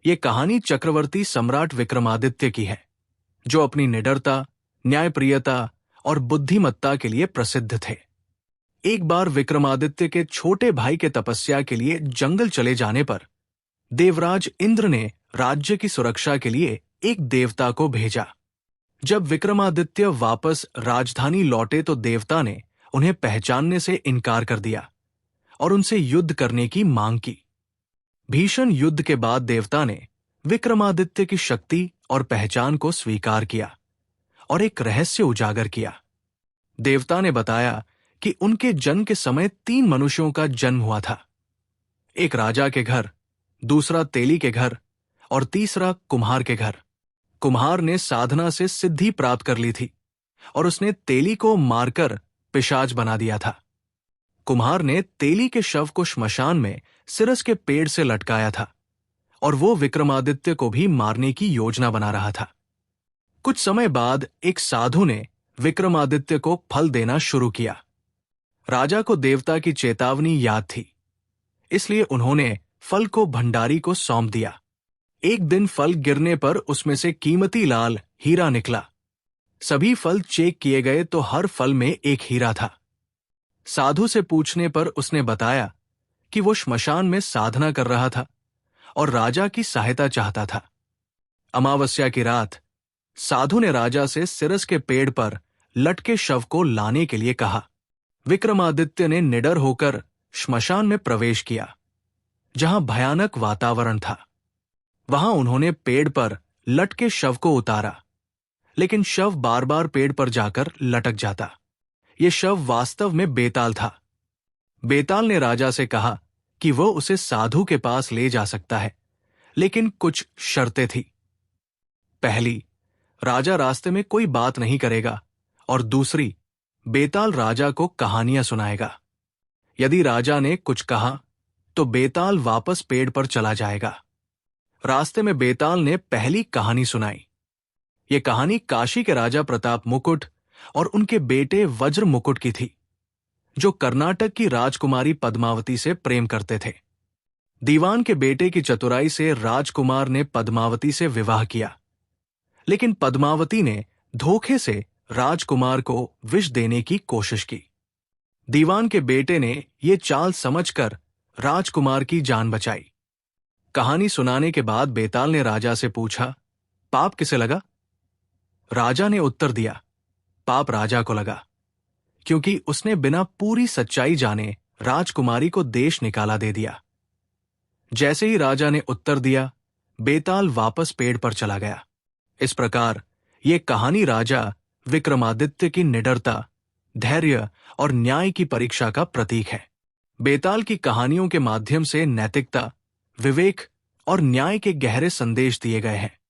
ये कहानी चक्रवर्ती सम्राट विक्रमादित्य की है, जो अपनी निडरता, न्यायप्रियता और बुद्धिमत्ता के लिए प्रसिद्ध थे। एक बार विक्रमादित्य के छोटे भाई के तपस्या के लिए जंगल चले जाने पर देवराज इंद्र ने राज्य की सुरक्षा के लिए एक देवता को भेजा। जब विक्रमादित्य वापस राजधानी लौटे तो देवता ने उन्हें पहचानने से इनकार कर दिया और उनसे युद्ध करने की मांग की। भीषण युद्ध के बाद देवता ने विक्रमादित्य की शक्ति और पहचान को स्वीकार किया और एक रहस्य उजागर किया। देवता ने बताया कि उनके जन्म के समय 3 मनुष्यों का जन्म हुआ था। एक राजा के घर, दूसरा तेली के घर और तीसरा कुम्हार के घर। कुम्हार ने साधना से सिद्धि प्राप्त कर ली थी और उसने तेली को मारकर पिशाच बना दिया था। कुम्हार ने तेली के शव को श्मशान में सिरस के पेड़ से लटकाया था और वो विक्रमादित्य को भी मारने की योजना बना रहा था। कुछ समय बाद एक साधु ने विक्रमादित्य को फल देना शुरू किया। राजा को देवता की चेतावनी याद थी, इसलिए उन्होंने फल को भंडारी को सौंप दिया। एक दिन फल गिरने पर उसमें से कीमती लाल हीरा निकला। सभी फल चेक किए गए तो हर फल में एक हीरा था। साधु से पूछने पर उसने बताया कि वो श्मशान में साधना कर रहा था और राजा की सहायता चाहता था। अमावस्या की रात साधु ने राजा से सिरस के पेड़ पर लटके शव को लाने के लिए कहा। विक्रमादित्य ने निडर होकर श्मशान में प्रवेश किया, जहां भयानक वातावरण था। वहां उन्होंने पेड़ पर लटके शव को उतारा, लेकिन शव बार बार पेड़ पर जाकर लटक जाता। यह शव वास्तव में बेताल था। बेताल ने राजा से कहा कि वो उसे साधु के पास ले जा सकता है, लेकिन कुछ शर्तें थी। पहली, राजा रास्ते में कोई बात नहीं करेगा, और दूसरी, बेताल राजा को कहानियां सुनाएगा। यदि राजा ने कुछ कहा तो बेताल वापस पेड़ पर चला जाएगा। रास्ते में बेताल ने पहली कहानी सुनाई। यह कहानी काशी के राजा प्रताप मुकुट और उनके बेटे वज्र मुकुट की थी, जो कर्नाटक की राजकुमारी पद्मावती से प्रेम करते थे। दीवान के बेटे की चतुराई से राजकुमार ने पद्मावती से विवाह किया, लेकिन पद्मावती ने धोखे से राजकुमार को विष देने की कोशिश की। दीवान के बेटे ने ये चाल समझकर राजकुमार की जान बचाई। कहानी सुनाने के बाद बेताल ने राजा से पूछा, पाप किसे लगा? राजा ने उत्तर दिया, पाप राजा को लगा, क्योंकि उसने बिना पूरी सच्चाई जाने राजकुमारी को देश निकाला दे दिया। जैसे ही राजा ने उत्तर दिया, बेताल वापस पेड़ पर चला गया। इस प्रकार यह कहानी राजा विक्रमादित्य की निडरता, धैर्य और न्याय की परीक्षा का प्रतीक है। बेताल की कहानियों के माध्यम से नैतिकता, विवेक और न्याय के गहरे संदेश दिए गए हैं।